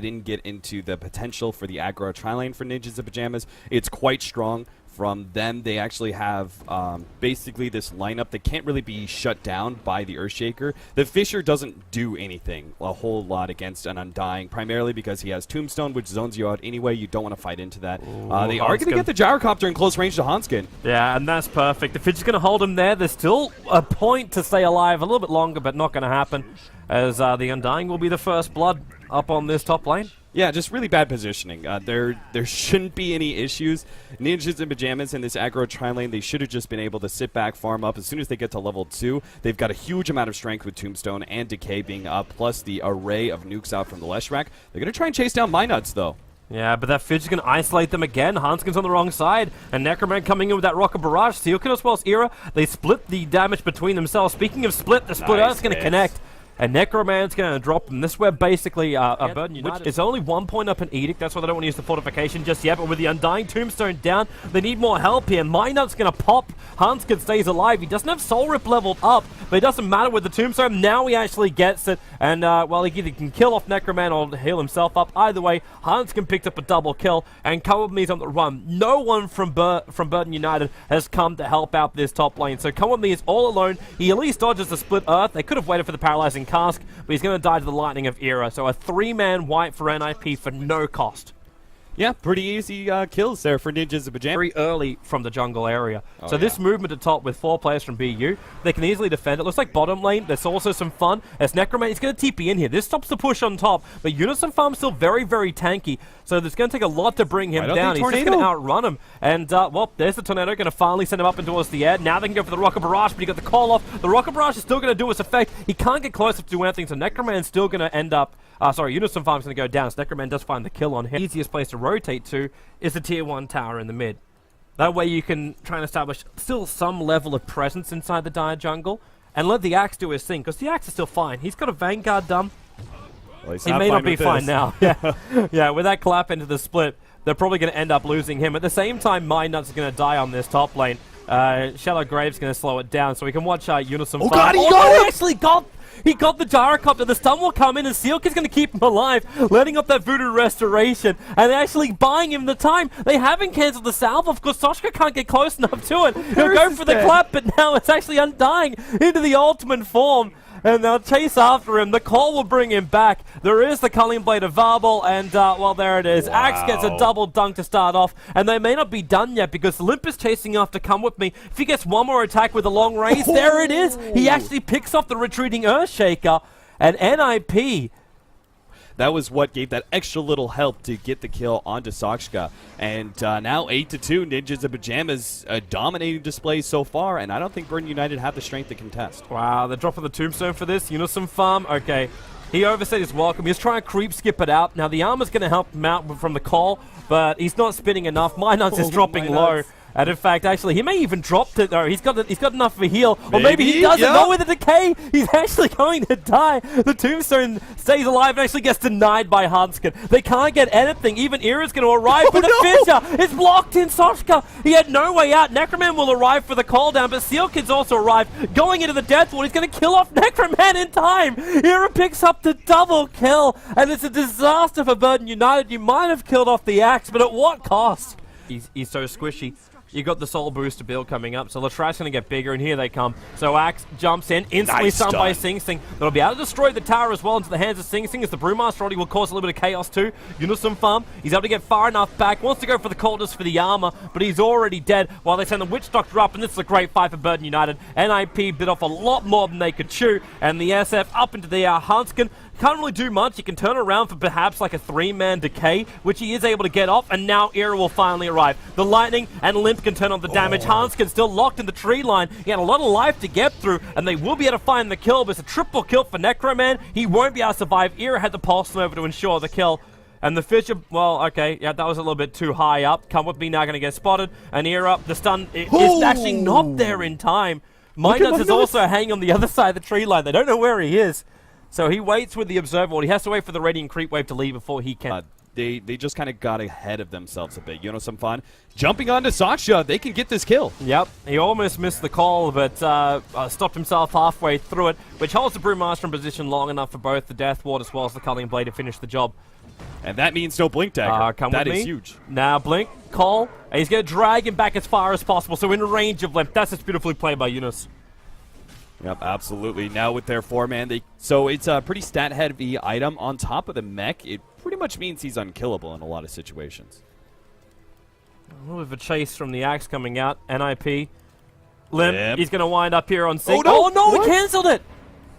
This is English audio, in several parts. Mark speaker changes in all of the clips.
Speaker 1: didn't get into the potential for the aggro tri-lane for Ninjas of Pyjamas. It's quite strong. From them, they actually have basically this lineup that can't really be shut down by the Earthshaker. The Fisher doesn't do anything a whole lot against an Undying, primarily because he has Tombstone, which zones you out anyway. You don't want to fight into that. They are going to get the Gyrocopter in close range to Hanskin.
Speaker 2: Yeah, and that's perfect. The Fisher's going to hold him there. There's still a point to stay alive a little bit longer, but not going to happen, as the Undying will be the first blood up on this top lane.
Speaker 1: Yeah, just really bad positioning. There shouldn't be any issues. Ninjas in Pyjamas in this aggro tri-lane, they should have just been able to sit back, farm up. As soon as they get to level 2, they've got a huge amount of strength with Tombstone and Decay being up, plus the array of nukes out from the Leshrac. They're going to try and chase down Minuts, though.
Speaker 2: Yeah, but that Fidge is going to isolate them again. Hanskin's on the wrong side, and Necroman coming in with that Rocket Barrage. Sealkid as well as Era, they split the damage between themselves. Speaking of split, the Split Earth's going to connect. And Necroman's going to drop them. This is where basically Burden United is only 1 point up in Edict. That's why they don't want to use the fortification just yet. But with the Undying Tombstone down, they need more help here. Minut's going to pop. Hanskin stays alive. He doesn't have Soul Rip leveled up, but it doesn't matter with the Tombstone. Now he actually gets it. And, well, he either can kill off Necroman or heal himself up. Either way, Hanskin picked up a double kill. And Come With Me's on the run. No one from Burden United has come to help out this top lane. So Come With Me is all alone. He at least dodges the Split Earth. They could have waited for the Paralyzing Cask, but he's going to die to the lightning of Era. So a 3-man wipe for NIP for no cost.
Speaker 1: Yeah, pretty easy kills there for Ninjas of Pyjamas.
Speaker 2: Very early from the jungle area. So this movement at top with 4 players from BU, they can easily defend it. Looks like bottom lane, there's also some fun. As Necroman, he's going to TP in here. This stops the push on top, but Unison Farm's still very, very tanky. So it's going to take a lot to bring him down. He's just going to outrun him. And, well, there's the Tornado, going to finally send him up and towards the air. Now they can go for the Rocket Barrage, but he got the call off. The Rocket Barrage is still going to do its effect. He can't get close enough to do anything, so Necroman's still going to end up... Unison Farm's going to go down, so Necroman does find the kill on him. The easiest place to rotate to is the tier 1 tower in the mid. That way you can try and establish still some level of presence inside the dire jungle, and let the Axe do his thing, because the Axe is still fine. He's got a Vanguard done.
Speaker 1: Well,
Speaker 2: he may not be fine now. Yeah, with that clap into the split, they're probably going to end up losing him. At the same time, Minut's going to die on this top lane. Shallow Grave's going to slow it down, so we can watch Unison Farm.
Speaker 1: God, he
Speaker 2: actually got... He got the Gyrocopter. The stun will come in, and Sealkid's going to keep him alive, letting up that Voodoo Restoration, and actually buying him the time. They haven't cancelled the salve, of course. Soshka can't get close enough to it. He'll go for the clap, but now it's actually Undying into the ultimate form. And they'll chase after him. The call will bring him back. There is the Culling Blade of Varble, and, well, there it is. Wow. Axe gets a double dunk to start off, and they may not be done yet because Limp is chasing after Come With Me. If he gets one more attack with a long range, there it is. He actually picks off the retreating Earthshaker, and NIP...
Speaker 1: That was what gave that extra little help to get the kill onto Sakshka. And now 8-2, Ninjas of Pyjamas, a dominating display so far, and I don't think Burden United have the strength to contest.
Speaker 2: Wow, the drop of the Tombstone for this. Unison Farm, okay. He overstayed his welcome. He's trying to creep skip it out. Now the armor's going to help him out from the call, but he's not spinning enough. Minuts is dropping low. And in fact, actually, he may even drop it. He's got enough for heal. Or maybe he doesn't. No, with the decay, he's actually going to die. The Tombstone stays alive and actually gets denied by Hanskin. They can't get anything. Even Era's going to arrive, but the Fisher is blocked in Soshka. He had no way out. Necroman will arrive for the call down, but Sealkid's also arrived. Going into the Death Ward, he's going to kill off Necroman in time. Era picks up the double kill, and it's a disaster for Burden United. You might have killed off the Axe, but at what cost? He's so squishy. You got the Soul Booster build coming up, so Latrash's going to get bigger, and here they come. So Axe jumps in, instantly stunned by Sing Sing. That'll be able to destroy the tower as well into the hands of Sing Sing, as the Brewmaster already will cause a little bit of chaos too. Unison Farm, he's able to get far enough back, wants to go for the coldest for the armor, but he's already dead while they send the Witch Doctor up, and this is a great fight for Burden United. NIP bit off a lot more than they could chew, and the SF up into the Hanskin. Can't really do much. He can turn around for perhaps like a 3-man decay, which he is able to get off, and now Era will finally arrive. The Lightning and Limp can turn on the damage. Hanskin still locked in the tree line. He had a lot of life to get through, and they will be able to find the kill, but it's a triple kill for Necroman. He won't be able to survive. Era had the Pulse over to ensure the kill. And the Fisher, well, okay, yeah, that was a little bit too high up. Come With Me now going to get spotted. And Era, the stun is actually not there in time. Minuts is also hanging on the other side of the tree line. They don't know where he is. So he waits with the Observer Ward. He has to wait for the Radiant Creep Wave to leave before he can.
Speaker 1: they just kind of got ahead of themselves a bit. You know, some fun. Jumping onto Sasha, they can get this kill.
Speaker 2: Yep, he almost missed the call, but stopped himself halfway through it, which holds the Brewmaster in position long enough for both the Death Ward as well as the Culling Blade to finish the job.
Speaker 1: And that means no Blink Dagger. That is huge.
Speaker 2: Now Blink, call, and he's going to drag him back as far as possible, so in range of Limp. That's just beautifully played by Yunus.
Speaker 1: Yep, absolutely. Now with their 4-man, so it's a pretty stat-heavy item. On top of the mech, it pretty much means he's unkillable in a lot of situations.
Speaker 2: A little bit of a chase from the Axe coming out. NIP. Limp, he's going to wind up here on Sync. Oh, no, he cancelled it!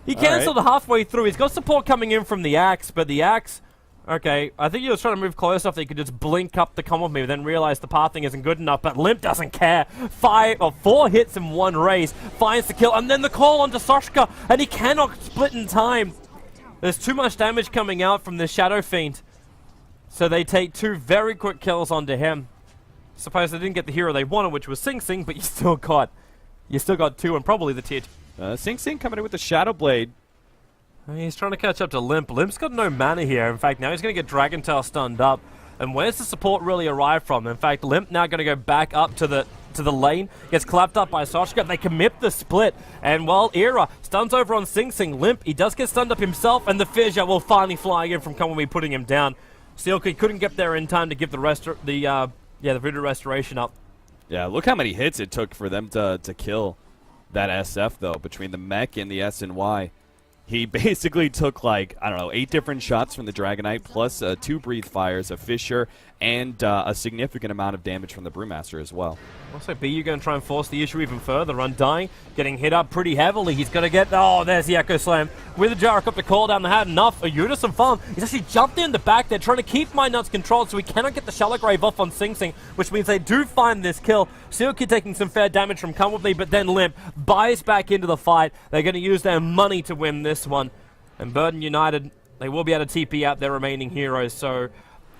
Speaker 2: He cancelled it halfway through. He's got support coming in from the Axe, but the Axe... Okay, I think he was trying to move close enough that he could just blink up to come with me, but then realize the pathing isn't good enough. But Limp doesn't care. 4 hits in one race, finds the kill, and then the call onto Soshka, and he cannot split in time. There's too much damage coming out from the Shadow Fiend, so they take 2 very quick kills onto him. Suppose they didn't get the hero they wanted, which was Sing Sing, but you still got 2 and probably the tier 2.
Speaker 1: Sing Sing coming in with the Shadow Blade.
Speaker 2: He's trying to catch up to Limp. Limp's got no mana here. In fact, now he's going to get Dragon Tail stunned up. And where's the support really arrive from? In fact, Limp now going to go back up to the lane. Gets clapped up by Soshka. They commit the split. And while Era stuns over on Sing Sing, Limp, he does get stunned up himself. And the Fissure will finally fly in from Kamui, putting him down. Sealkey couldn't get there in time to give the Voodoo Restoration up.
Speaker 1: Yeah, look how many hits it took for them to kill that SF, though, between the mech and the SNY. He basically took, like, I don't know, 8 different shots from the Dragonite, plus 2 Breathe Fires, a Fissure, and a significant amount of damage from the Brewmaster as well.
Speaker 2: Also, BU going to try and force the issue even further. Undying, getting hit up pretty heavily. He's going to get... Oh, there's the Echo Slam. With the Gyrocopter cooldown, they had enough. A Unison farm. He's actually jumped in the back there, trying to keep Mindnuts controlled, so he cannot get the Shallow Grave off on Sing Sing, which means they do find this kill. Sealkey taking some fair damage from Come With Me, but then Limp buys back into the fight. They're going to use their money to win this one. And Burden United, they will be able to TP out their remaining heroes, so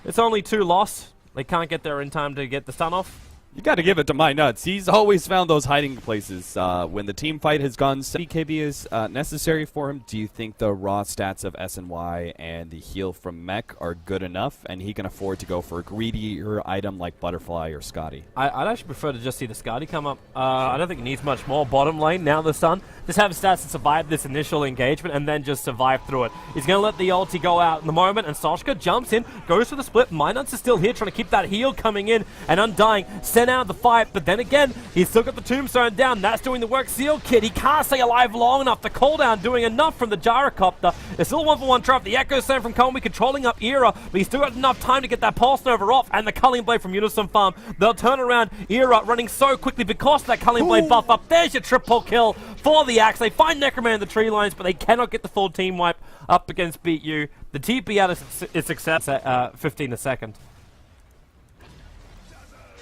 Speaker 2: it's only 2 loss. They can't get there in time to get the stun off.
Speaker 1: You got to give it to My Nuts. He's always found those hiding places. When the team fight has gone, BKB is necessary for him. Do you think the raw stats of SNY and the heal from Mech are good enough, and he can afford to go for a greedier item like Butterfly or Scotty?
Speaker 2: I'd actually prefer to just see the Scotty come up. I don't think he needs much more. Bottom lane, now the stun. Just have stats to survive this initial engagement and then just survive through it. He's going to let the ulti go out in the moment, and Soshka jumps in, goes for the split. Mindnuts is still here trying to keep that heal coming in, and Undying sent out the fight, but then again, he's still got the Tombstone down. That's doing the work. Seal Kid, he can't stay alive long enough. The cooldown doing enough from the Gyrocopter. It's still 1-for-1 trap. The Echo Slam from Colby controlling up Era, but he's still got enough time to get that Pulse Nova off, and the Culling Blade from Unison Farm. They'll turn around. Era running so quickly because of that Culling Blade buff up. There's your triple kill for the Axe. They find Necroman in the tree lines, but they cannot get the full team wipe up against Beat You. The TP out is success at 15 a second.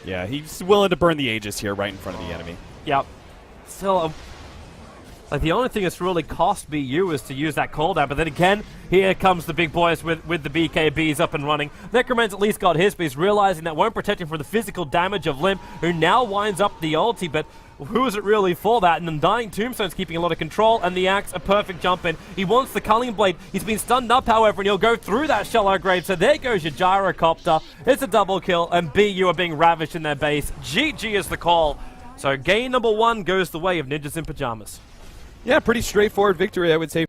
Speaker 1: Yeah, he's willing to burn the Aegis here right in front of the enemy.
Speaker 2: Yep. Still, like, the only thing that's really cost BU is to use that cooldown, but then again, here comes the big boys with the BKBs up and running. Necroman's at least got his, but he's realizing that won't protect him from the physical damage of Limp, who now winds up the ulti, but who is it really for that? And Undying Tombstone's keeping a lot of control, and the Axe, a perfect jump in. He wants the Culling Blade. He's been stunned up, however, and he'll go through that Shallow Grave. So there goes your Gyrocopter. It's a double kill, and BU are being ravished in their base. GG is the call. So game number 1 goes the way of Ninjas in Pyjamas.
Speaker 1: Yeah, pretty straightforward victory, I would say.